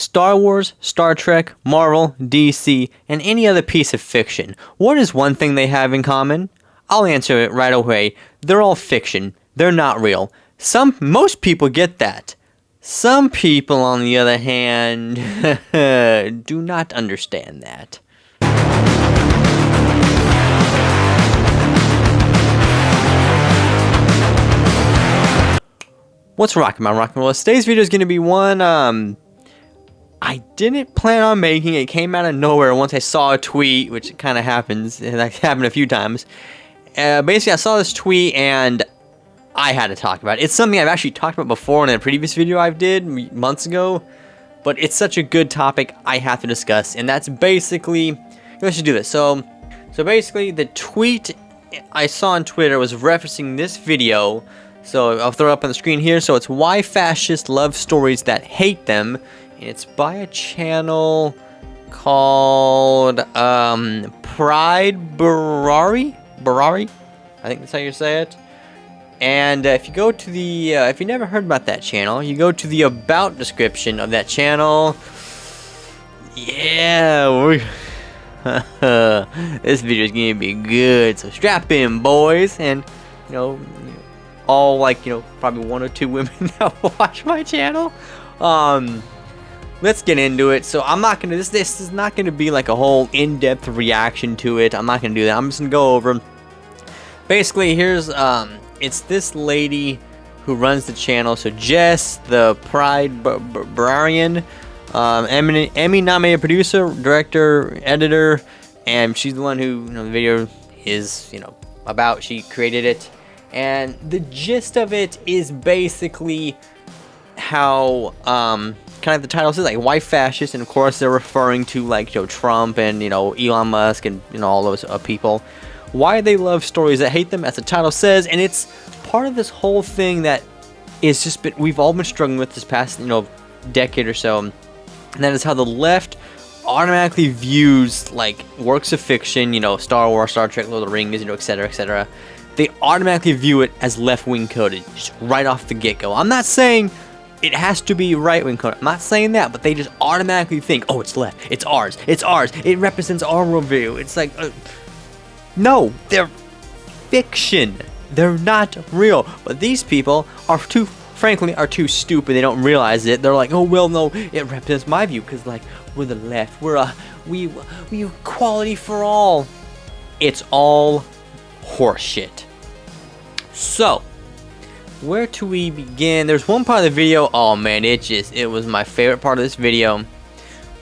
Star Wars, Star Trek, Marvel, DC, and any other piece of fiction. What is one thing they have in common? I'll answer it right away. They're all fiction. They're not real. Most people get that. Some people, on the other hand, do not understand that. What's rockin', my rockin'? Well, today's video is going to be one, I didn't plan on making. It came out of nowhere once I saw a tweet, which kind of happens. That happened a few times. Basically, I saw this tweet and I had to talk about it. It's something I've actually talked about before in a previous video I did months ago, but it's such a good topic I have to discuss, and that's basically, let's just do this. So basically, the tweet I saw on Twitter was referencing this video. So I'll throw it up on the screen here. So it's Why Fascists Love Stories That Hate Them. And it's by a channel called Pride Barari? I think that's how you say it. And if you go to the, if you never heard about that channel, you go to the about description of that channel. Yeah, this video is gonna be good. So strap in, boys, and all probably one or two women that watch my channel. Let's get into it. So I'm not gonna. This is not gonna be like a whole in-depth reaction to it. I'm not gonna do that. I'm just gonna go over. Basically, here's it's this lady who runs the channel. So Jess, the Pride Bararian, Emmy-nominated producer, director, editor, and she's the one who the video is about. She created it, and the gist of it is basically how kind of the title says, like, why fascists, and of course they're referring to Trump and Elon Musk and all those people. Why they love stories that hate them, as the title says, and it's part of this whole thing that is just we've all been struggling with this past decade or so, and that is how the left automatically views works of fiction, Star Wars, Star Trek, Lord of the Rings, etc., etc. They automatically view it as left-wing coded, just right off the get-go. I'm not saying it has to be right-wing coded. I'm not saying that, but they just automatically think, oh, it's left, it's ours, it represents our worldview. It's like, no, they're fiction. They're not real. But these people are frankly too stupid. They don't realize it. They're like, oh, well, no, it represents my view because, we're the left. We equality for all. It's all horseshit. So, where do we begin? There's one part of the video. Oh man, it was my favorite part of this video.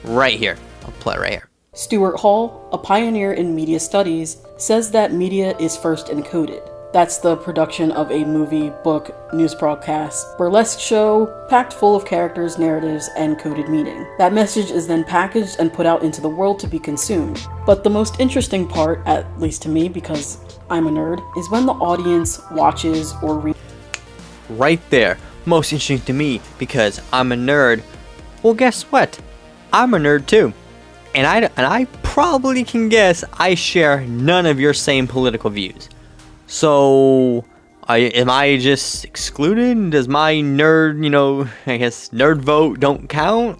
Right here. I'll play it right here. Stuart Hall, a pioneer in media studies, says that media is first encoded. That's the production of a movie, book, news broadcast, burlesque show, packed full of characters, narratives, and coded meaning. That message is then packaged and put out into the world to be consumed. But the most interesting part, at least to me, because I'm a nerd, is when the audience watches or reads. Right there. Most interesting to me because I'm a nerd. Well, guess what? I'm a nerd too. And I probably can guess I share none of your same political views. So, am I just excluded? Does my nerd, I guess nerd vote don't count?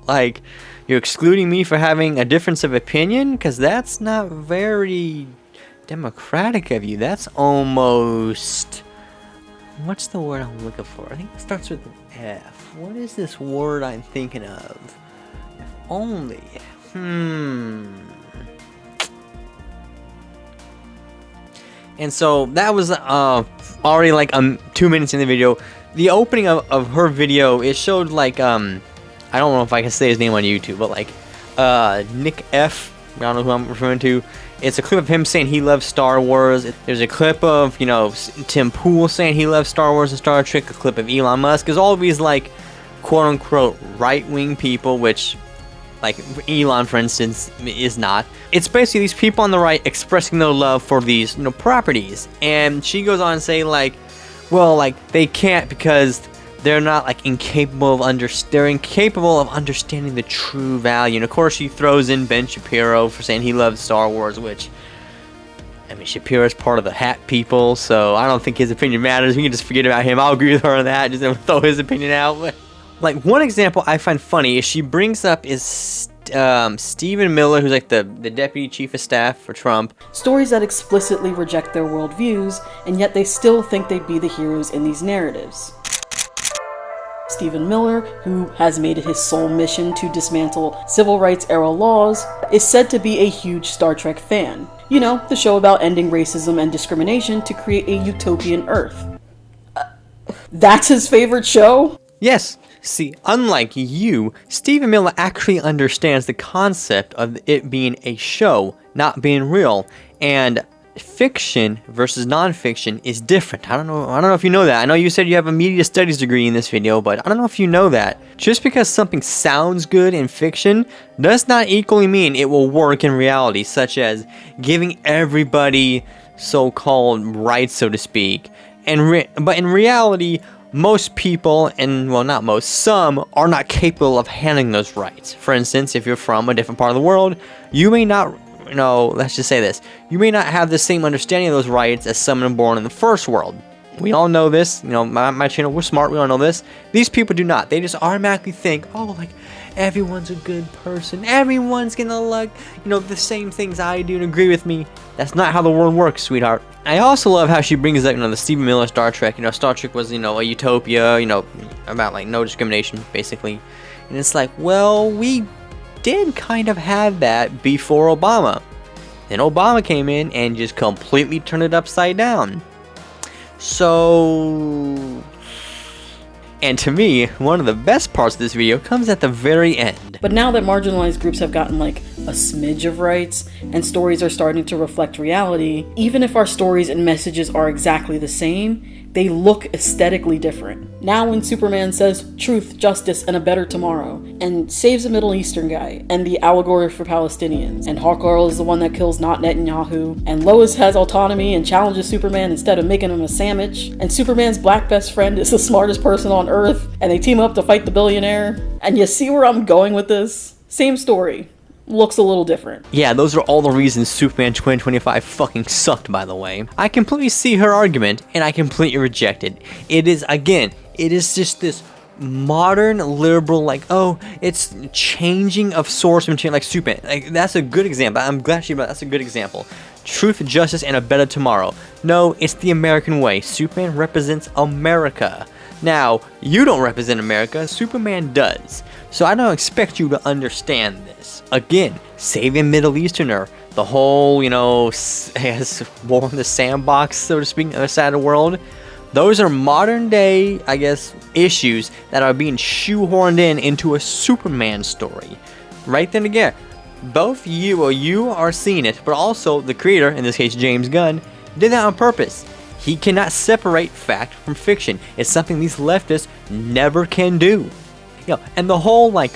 You're excluding me for having a difference of opinion? Because that's not very democratic of you. That's almost... What's the word I'm looking for? I think it starts with an F. What is this word I'm thinking of? If only... And so that was already 2 minutes in the video. The opening of her video, it showed I don't know if I can say his name on YouTube, but Nick F. I don't know who I'm referring to. It's a clip of him saying he loves Star Wars. There's a clip of Tim Pool saying he loves Star Wars and Star Trek. A clip of Elon Musk. There's all these quote unquote right-wing people, which Elon, for instance, is not. It's basically these people on the right expressing their love for these, properties. And she goes on to say, they can't because they're not, incapable of understanding the true value. And of course, she throws in Ben Shapiro for saying he loves Star Wars, which, Shapiro's part of the hat people, so I don't think his opinion matters. We can just forget about him. I'll agree with her on that. Just throw his opinion out. Like, one example I find funny is she brings up is Stephen Miller, who's like the deputy chief of staff for Trump. Stories that explicitly reject their worldviews, and yet they still think they'd be the heroes in these narratives. Stephen Miller, who has made it his sole mission to dismantle civil rights era laws, is said to be a huge Star Trek fan. You know, the show about ending racism and discrimination to create a utopian Earth. That's his favorite show? Yes. See, unlike you, Stephen Miller actually understands the concept of it being a show, not being real, and fiction versus nonfiction is different. I don't know if you know that. I know you said you have a media studies degree in this video, but I don't know if you know that. Just because something sounds good in fiction does not equally mean it will work in reality, such as giving everybody so-called rights, so to speak. But in reality, most people, and well, not most, some are not capable of handling those rights. For instance, if you're from a different part of the world, you may not, let's just say this, you may not have the same understanding of those rights as someone born in the first world. We all know this, my channel, we're smart, we all know this. These people do not. They just automatically think, oh, like, everyone's a good person, everyone's gonna like, the same things I do and agree with me. That's not how the world works, sweetheart. I also love how she brings up, the Stephen Miller Star Trek. Star Trek was, a utopia, about like no discrimination, basically. And it's like, well, we did kind of have that before Obama. Then Obama came in and just completely turned it upside down. So... And to me, one of the best parts of this video comes at the very end. But now that marginalized groups have gotten like a smidge of rights, and stories are starting to reflect reality, even if our stories and messages are exactly the same, they look aesthetically different. Now when Superman says truth, justice, and a better tomorrow, and saves a Middle Eastern guy, and the allegory for Palestinians, and Hawkgirl is the one that kills not Netanyahu, and Lois has autonomy and challenges Superman instead of making him a sandwich, and Superman's black best friend is the smartest person on Earth, and they team up to fight the billionaire, and you see where I'm going with this? Same story. Looks a little different. Yeah, those are all the reasons Superman 2025 fucking sucked, by the way. I completely see her argument, and I completely reject it. It is just this modern liberal, like, oh, it's changing of source material, like Superman. Like, that's a good example. I'm glad she brought that's a good example. Truth, justice, and a better tomorrow. No, it's the American way. Superman represents America. Now, you don't represent America, Superman does. So I don't expect you to understand this. Again, saving Middle Easterner, the whole, has war in the sandbox, so to speak, on the other side of the world. Those are modern day, I guess, issues that are being shoehorned into a Superman story. Right then again, both you are seeing it, but also the creator, in this case James Gunn, did that on purpose. He cannot separate fact from fiction. It's something these leftists never can do. And the whole, like,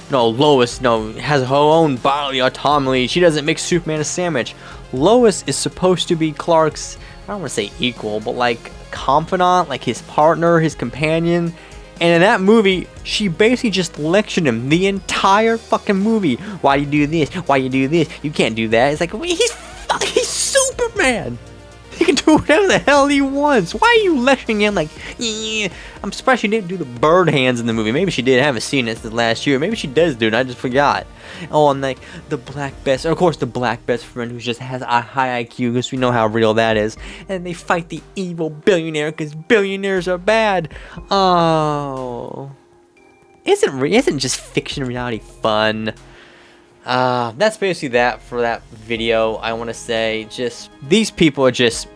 Lois, has her own bodily autonomy. She doesn't make Superman a sandwich. Lois is supposed to be Clark's, I don't want to say equal, but like confidant, like his partner, his companion. And in that movie, she basically just lectured him the entire fucking movie. Why you do this? Why you do this? You can't do that. It's like, he's Superman. He can do whatever the hell he wants. Why are you lecturing him like, yeah? I'm surprised she didn't do the bird hands in the movie. Maybe she did. I haven't seen it since last year. Maybe she does do it. I just forgot. Oh, and like the black best, of course, the black best friend who just has a high IQ, because we know how real that is. And they fight the evil billionaire because billionaires are bad. Oh, isn't just fiction reality fun? That's basically that for that video. I want to say, just, these people are just,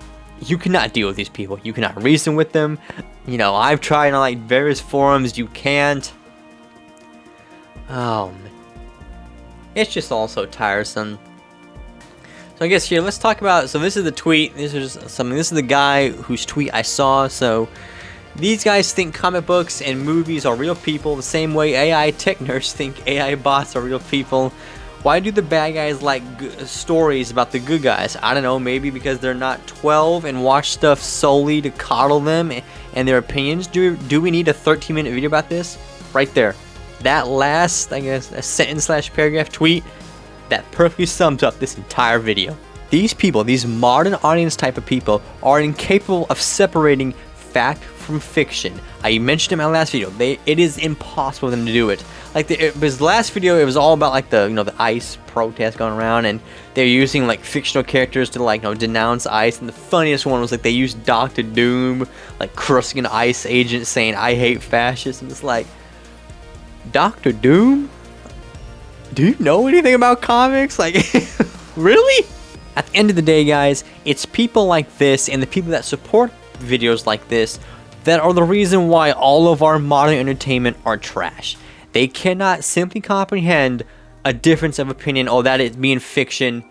you cannot deal with these people. You cannot reason with them. I've tried on like various forums. You can't. Oh, man. It's just all so tiresome. So I guess here, let's talk about, so this is the tweet. This is the guy whose tweet I saw. So these guys think comic books and movies are real people the same way AI tech nerds think AI bots are real people. Why do the bad guys like stories about the good guys? I don't know, maybe because they're not 12 and watch stuff solely to coddle them and their opinions. Do we need a 13-minute video about this? Right there. That last, I guess, a sentence/paragraph tweet, that perfectly sums up this entire video. These people, these modern audience type of people, are incapable of separating fact from fiction. I mentioned in my last video, it is impossible for them to do it. Like his last video, it was all about like the the ICE protest going around, and they're using like fictional characters to like denounce ICE. And the funniest one was like they used Doctor Doom, like cursing an ICE agent saying "I hate fascists," and it's like, Doctor Doom? Do you know anything about comics? Like, really? At the end of the day, guys, it's people like this and the people that support videos like this that are the reason why all of our modern entertainment are trash. They cannot simply comprehend a difference of opinion, oh, that is being fiction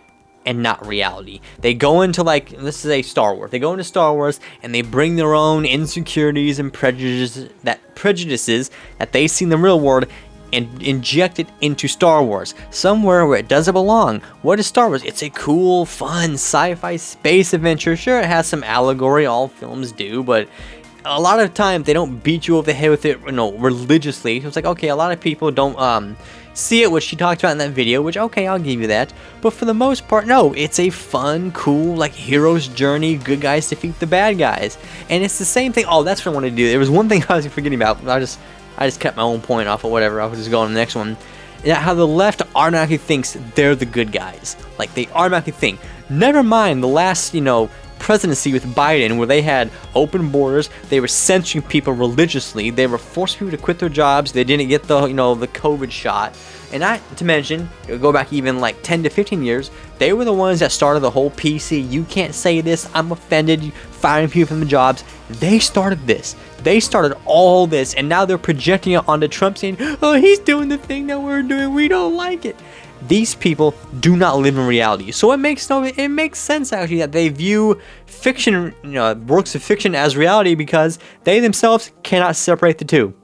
and not reality. They go into like, let's say Star Wars. They go into Star Wars and they bring their own insecurities and prejudices that they see in the real world and inject it into Star Wars, somewhere where it doesn't belong. What is Star Wars? It's a cool, fun, sci-fi space adventure. Sure, it has some allegory, all films do, but a lot of times they don't beat you over the head with it, religiously. It's like, okay, a lot of people don't see it, which she talked about in that video, which, okay, I'll give you that. But for the most part, no, it's a fun, cool, like, hero's journey, good guys defeat the bad guys. And it's the same thing. Oh, that's what I wanted to do. There was one thing I was forgetting about. I just kept my own point off or whatever. I was just going to the next one. Yeah, how the left automatically thinks they're the good guys. Like, they automatically think. Never mind the last, presidency with Biden, where they had open borders, they were censoring people religiously, they were forcing people to quit their jobs, they didn't get the, the COVID shot. And not to mention, go back even like 10 to 15 years, they were the ones that started the whole PC, you can't say this, I'm offended, firing people from the jobs. They started this. They started all this, and now they're projecting it onto Trump saying, oh, he's doing the thing that we're doing, we don't like it. These people do not live in reality. So it makes sense actually that they view fiction, works of fiction as reality, because they themselves cannot separate the two.